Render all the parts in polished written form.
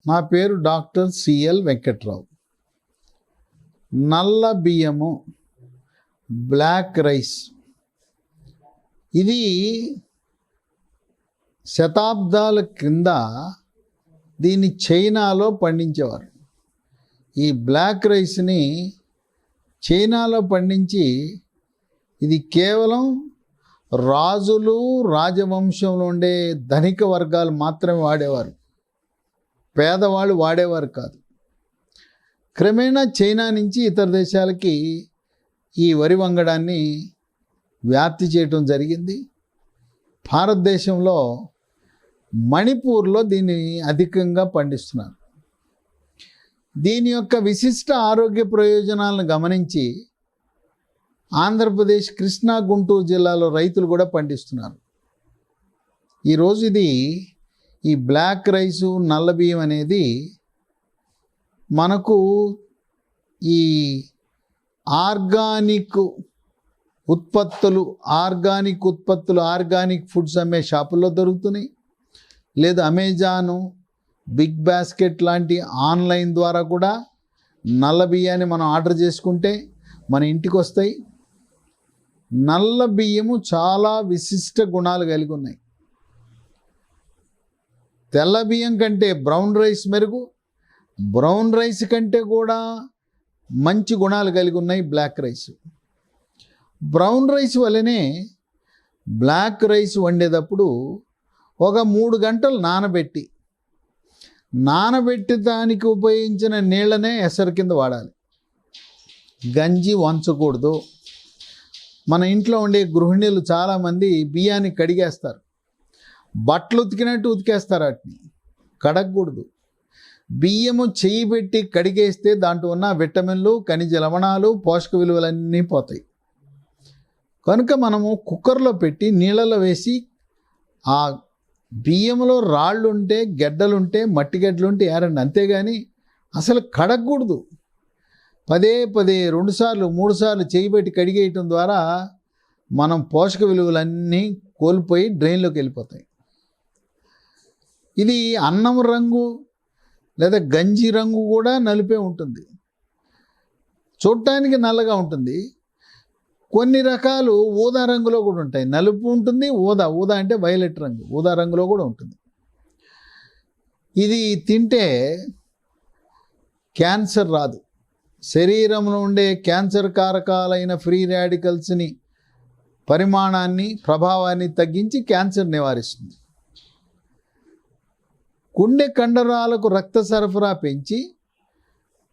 నా పేరు doctor CL Venkatrao. నల్ల బియ్యము, బ్లాక్ రైస్, ఇది శతాబ్దాల క్రింద దీన్ని చైనాలో పండించేవారు. ఈ బ్లాక్ రైస్ని చైనాలో పండించి ఇది కేవలం రాజులు, రాజవంశంలో ఉండే ధనిక వర్గాలు మాత్రమే వాడేవారు, పేదవాళ్ళు వాడేవారు కాదు. క్రమేణా చైనా నుంచి ఇతర దేశాలకి ఈ వరి వంగడాన్ని వ్యాప్తి చేయటం జరిగింది. భారతదేశంలో మణిపూర్లో దీన్ని అధికంగా పండిస్తున్నారు. దీని యొక్క విశిష్ట ఆరోగ్య ప్రయోజనాలను గమనించి ఆంధ్రప్రదేశ్, కృష్ణా, గుంటూరు జిల్లాలో రైతులు కూడా పండిస్తున్నారు. ఈరోజు ఇది ఈ బ్లాక్ రైసు, నల్ల బియ్యం అనేది మనకు ఈ ఆర్గానిక్ ఉత్పత్తులు, ఆర్గానిక్ ఫుడ్స్ అమ్మే షాపుల్లో దొరుకుతున్నాయి. లేదా అమెజాను, బిగ్ బాస్కెట్ లాంటి ఆన్లైన్ ద్వారా కూడా నల్ల బియ్యాన్ని మనం ఆర్డర్ చేసుకుంటే మన ఇంటికి వస్తాయి. నల్ల బియ్యము చాలా విశిష్ట గుణాలు కలిగి ఉన్నాయి. తెల్ల బియ్యం కంటే బ్రౌన్ రైస్ మెరుగు, బ్రౌన్ రైస్ కంటే కూడా మంచి గుణాలు కలిగి ఉన్నాయి బ్లాక్ రైస్. బ్రౌన్ రైస్ వల్లనే బ్లాక్ రైస్ వండేటప్పుడు ఒక 3 గంటలు నానబెట్టి దానికి ఉపయోగించిన నీళ్ళనే ఎసరు కింద వాడాలి. గంజి వంచకూడదు. మన ఇంట్లో ఉండే గృహిణులు చాలామంది బియ్యాన్ని కడిగేస్తారు, బట్టలు ఉతికినట్టు ఉతికేస్తారు, వాటిని కడగకూడదు. బియ్యము చెయ్యి పెట్టి కడిగేస్తే దాంట్లో ఉన్న విటమిన్లు, ఖనిజ లవణాలు, పోషక విలువలన్నీ పోతాయి. కనుక మనము కుక్కర్లో పెట్టి నీళ్ళలో వేసి ఆ బియ్యంలో రాళ్ళుంటే, గెడ్డలుంటే, మట్టి గెడ్డలుంటే ఏరండి, అంతేగాని అసలు కడగకూడదు. పదే 2 సార్లు 3 సార్లు చేయి పెట్టి కడిగేయటం ద్వారా మనం పోషక విలువలన్నీ కోల్పోయి డ్రైన్లోకి వెళ్ళిపోతాయి. ఇది అన్నం రంగు లేదా గంజి రంగు కూడా నలిపే ఉంటుంది, చూడటానికి నల్లగా ఉంటుంది. కొన్ని రకాలు ఊదా రంగులో కూడా ఉంటాయి. నలుపు ఉంటుంది, ఊదా అంటే వైలెట్ రంగు, ఊదా రంగులో కూడా ఉంటుంది. ఇది తింటే క్యాన్సర్ రాదు. శరీరంలో ఉండే క్యాన్సర్ కారకాలైన ఫ్రీ రాడికల్స్ని పరిమాణాన్ని, ప్రభావాన్ని తగ్గించి క్యాన్సర్ నివారిస్తుంది. గుండె కండరాలకు రక్త సరఫరా పెంచి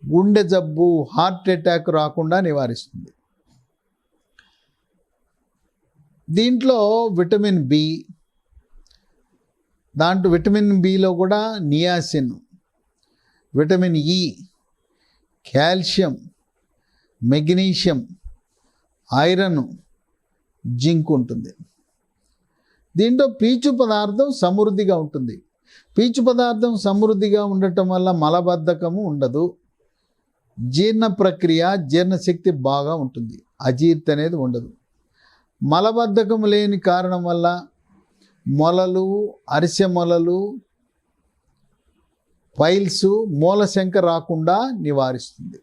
గుండె జబ్బు, హార్ట్ అటాక్ రాకుండా నివారిస్తుంది. దీంట్లో విటమిన్ బి, విటమిన్ బిలో కూడా niacin, vitamin E, calcium, magnesium, iron, zinc ఉంటుంది. దీంట్లో పీచు పదార్థం సమృద్ధిగా ఉంటుంది. పీచు పదార్థం సమృద్ధిగా ఉండటం వల్ల మలబద్ధకము ఉండదు, జీర్ణ ప్రక్రియ, జీర్ణశక్తి బాగా ఉంటుంది, అజీర్తి అనేది ఉండదు. మలబద్ధకం లేని కారణం వల్ల మొలలు, అరిసె మొలలు, పైల్స్, మూలశంక రాకుండా నివారిస్తుంది.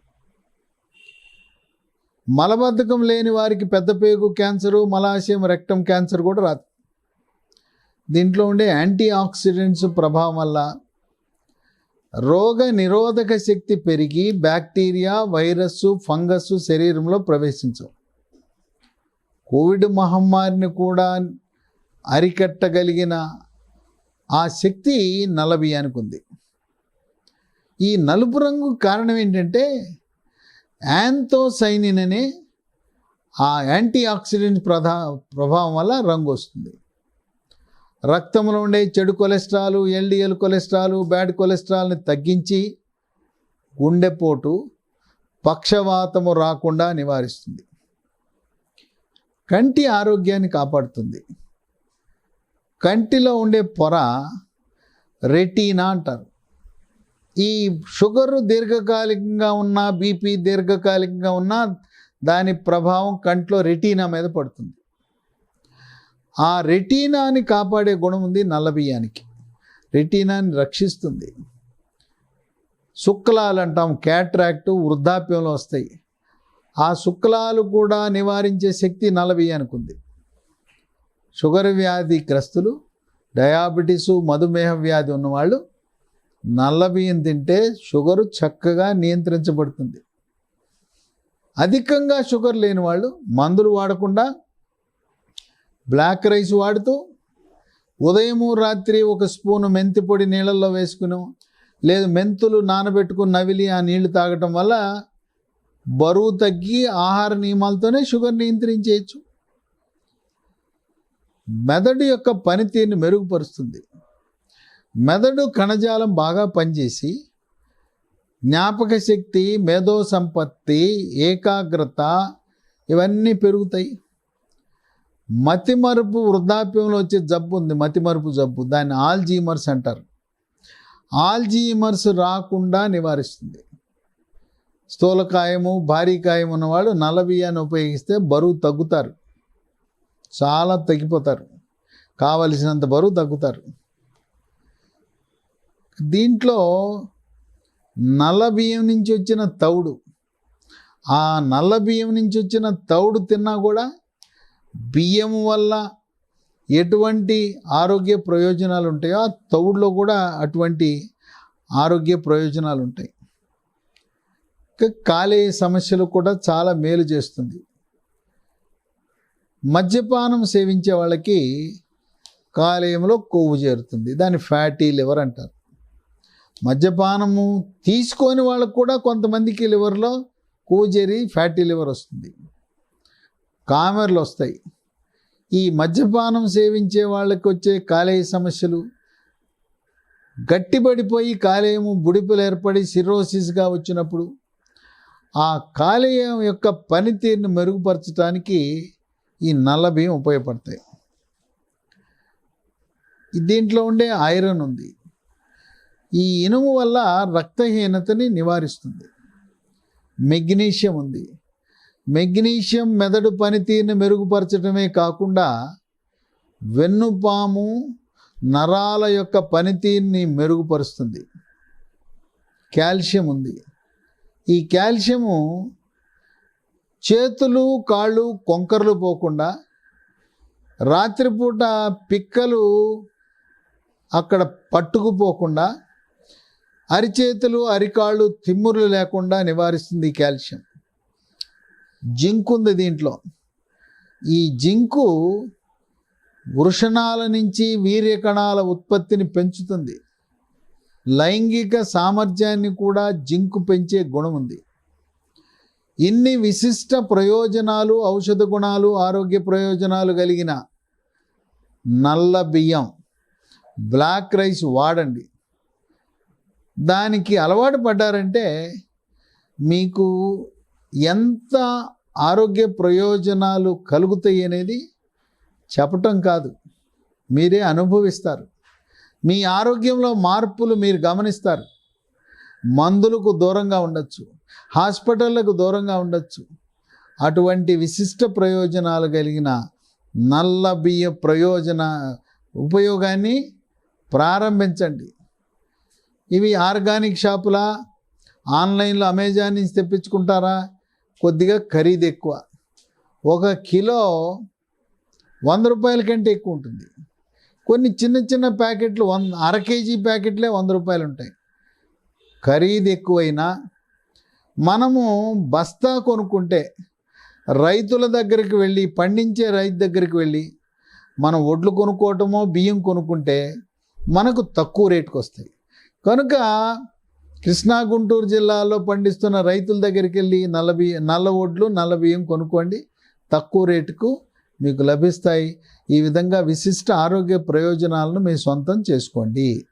మలబద్ధకం లేని వారికి పెద్దపేగు క్యాన్సరు, మలాశయం, రెక్టమ్ క్యాన్సర్ కూడా రాదు. దీంట్లో ఉండే యాంటీ ఆక్సిడెంట్స్ ప్రభావం వల్ల రోగ నిరోధక శక్తి పెరిగి బ్యాక్టీరియా, వైరస్, ఫంగస్ శరీరంలో ప్రవేశించవు. కోవిడ్ మహమ్మారిని కూడా అరికట్టగలిగిన ఆ శక్తి నల్ల బియ్యానికి ఉంది. ఈ నలుపు రంగు కారణం ఏంటంటే యాంథోసైనిన్ అనే ఆ యాంటీ ఆక్సిడెంట్ ప్రభావం వల్ల రంగు వస్తుంది. రక్తంలో ఉండే చెడు కొలెస్ట్రాల్, ఎల్డిఎల్ కొలెస్ట్రాల్, బ్యాడ్ కొలెస్ట్రాల్ని తగ్గించి గుండెపోటు, పక్షవాతము రాకుండా నివారిస్తుంది. కంటి ఆరోగ్యాన్ని కాపాడుతుంది. కంటిలో ఉండే పొర రెటీనా అంటారు. ఈ షుగరు దీర్ఘకాలికంగా ఉన్న, బీపీ దీర్ఘకాలికంగా ఉన్న దాని ప్రభావం కంట్లో రెటీనా మీద పడుతుంది. ఆ రెటీనాని కాపాడే గుణం ఉంది నల్ల బియ్యానికి. రెటీనాని రక్షిస్తుంది. శుక్లాలు అంటాం, క్యాట్రాక్ట్ వృద్ధాప్యంలో వస్తాయి. ఆ శుక్లాలు కూడా నివారించే శక్తి నల్ల బియ్యానికి ఉంది. షుగర్ వ్యాధిగ్రస్తులు, డయాబెటీసు, మధుమేహ వ్యాధి ఉన్నవాళ్ళు నల్ల బియ్యం తింటే షుగరు చక్కగా నియంత్రించబడుతుంది. అధికంగా షుగర్ లేని వాళ్ళు మందులు వాడకుండా బ్లాక్ రైస్ వాడుతూ ఉదయము రాత్రి 1 స్పూను మెంతి పొడి నీళ్ళల్లో వేసుకుని, లేదు మెంతులు నానబెట్టుకుని నవిలి ఆ నీళ్లు తాగటం వల్ల బరువు తగ్గి ఆహార నియమాలతోనే షుగర్ నియంత్రించేయచ్చు. మెదడు యొక్క పనితీరుని మెరుగుపరుస్తుంది. మెదడు కణజాలం బాగా పనిచేసి జ్ఞాపక శక్తి, మేధో సంపత్తి, ఏకాగ్రత ఇవన్నీ పెరుగుతాయి. మతిమరుపు వృద్ధాప్యంలో వచ్చే జబ్బు ఉంది, మతిమరుపు జబ్బు, దాన్ని ఆల్జీమర్స్ అంటారు. ఆల్జీమర్స్ రాకుండా నివారిస్తుంది. స్థూలకాయము, భారీకాయం ఉన్నవాళ్ళు నల్ల బియ్యాన్ని ఉపయోగిస్తే బరువు తగ్గుతారు, చాలా తగ్గిపోతారు, కావలసినంత బరువు తగ్గుతారు. దీంట్లో నల్ల బియ్యం నుంచి వచ్చిన తౌడు, ఆ నల్ల బియ్యం నుంచి వచ్చిన తౌడు తిన్నా కూడా బియ్యం వల్ల ఎటువంటి ఆరోగ్య ప్రయోజనాలు ఉంటాయో ఆ తౌడులో కూడా అటువంటి ఆరోగ్య ప్రయోజనాలు ఉంటాయి. కాలేయ సమస్యలు కూడా చాలా మేలు చేస్తుంది. మద్యపానం సేవించే వాళ్ళకి కాలేయంలో కొవ్వు చేరుతుంది, దాన్ని ఫ్యాటీ లివర్ అంటారు. మద్యపానము తీసుకొని వాళ్ళకు కూడా కొంతమందికి లివర్లో కొవ్వు చేరి ఫ్యాటీ లివర్ వస్తుంది, కామెర్లు వస్తాయి. ఈ మద్యపానం సేవించే వాళ్ళకి వచ్చే కాలేయ సమస్యలు గట్టిపడిపోయి కాలేయము బుడిపులు ఏర్పడి సిర్రోసిస్గా వచ్చినప్పుడు ఆ కాలేయం యొక్క పనితీరుని మెరుగుపరచడానికి ఈ నల్ల బియ్యం ఉపయోగపడతాయి. దీంట్లో ఉండే ఐరన్ ఉంది. ఈ ఇనుము వల్ల రక్తహీనతని నివారిస్తుంది. మెగ్నీషియం ఉంది. మెగ్నీషియం మెదడు పనితీరుని మెరుగుపరచడమే కాకుండా వెన్నుపాము నరాల యొక్క పనితీరుని మెరుగుపరుస్తుంది. కాల్షియం ఉంది. ఈ కాల్షియము చేతులు, కాళ్ళు, కొంకర్లు పోకుండా, రాత్రిపూట పిక్కలు అక్కడ పట్టుకుపోకుండా, అరిచేతులు, అరికాళ్ళు తిమ్ముర్లు లేకుండా నివారిస్తుంది ఈ కాల్షియం. జింక్ ఉంది దీంట్లో. ఈ జింకు వృషణాల నుంచి వీర్యకణాల ఉత్పత్తిని పెంచుతుంది. లైంగిక సామర్థ్యాన్ని కూడా జింకు పెంచే గుణం ఉంది. ఇన్ని విశిష్ట ప్రయోజనాలు, ఔషధ గుణాలు, ఆరోగ్య ప్రయోజనాలు కలిగిన నల్ల బియ్యం, బ్లాక్ రైస్ వాడండి. దానికి అలవాటు పడ్డారంటే మీకు ఎంత ఆరోగ్య ప్రయోజనాలు కలుగుతాయి అనేది చెప్పటం కాదు, మీరే అనుభవిస్తారు. మీ ఆరోగ్యంలో మార్పులు మీరు గమనిస్తారు. మందులకు దూరంగా ఉండొచ్చు, హాస్పిటళ్లకు దూరంగా ఉండొచ్చు. అటువంటి విశిష్ట ప్రయోజనాలు కలిగిన నల్ల బియ్య ఉపయోగాన్ని ప్రారంభించండి. ఇవి ఆర్గానిక్ షాపులా, ఆన్లైన్లో అమెజాన్ నుంచి తెప్పించుకుంటారా? కొద్దిగా ఖరీదు ఎక్కువ. 1 కిలో 100 రూపాయల కంటే ఎక్కువ ఉంటుంది. కొన్ని చిన్న చిన్న ప్యాకెట్లు 1/2 కేజీ ప్యాకెట్లే 100 రూపాయలు ఉంటాయి. ఖరీదు ఎక్కువైనా మనము బస్తా కొనుక్కుంటే, రైతుల దగ్గరికి వెళ్ళి, పండించే రైతు దగ్గరికి వెళ్ళి మనం వడ్లు కొనుక్కోవటమో బియ్యం కొనుక్కుంటే మనకు తక్కువ రేటుకు వస్తాయి. కనుక కృష్ణా, గుంటూరు జిల్లాలో పండిస్తున్న రైతుల దగ్గరికి వెళ్ళి నల్ల వడ్లు, నల్ల బియ్యం కొనుక్కోండి, తక్కువ రేటుకు మీకు లభిస్తాయి. ఈ విధంగా విశిష్ట ఆరోగ్య ప్రయోజనాలను మీ సొంతం చేసుకోండి.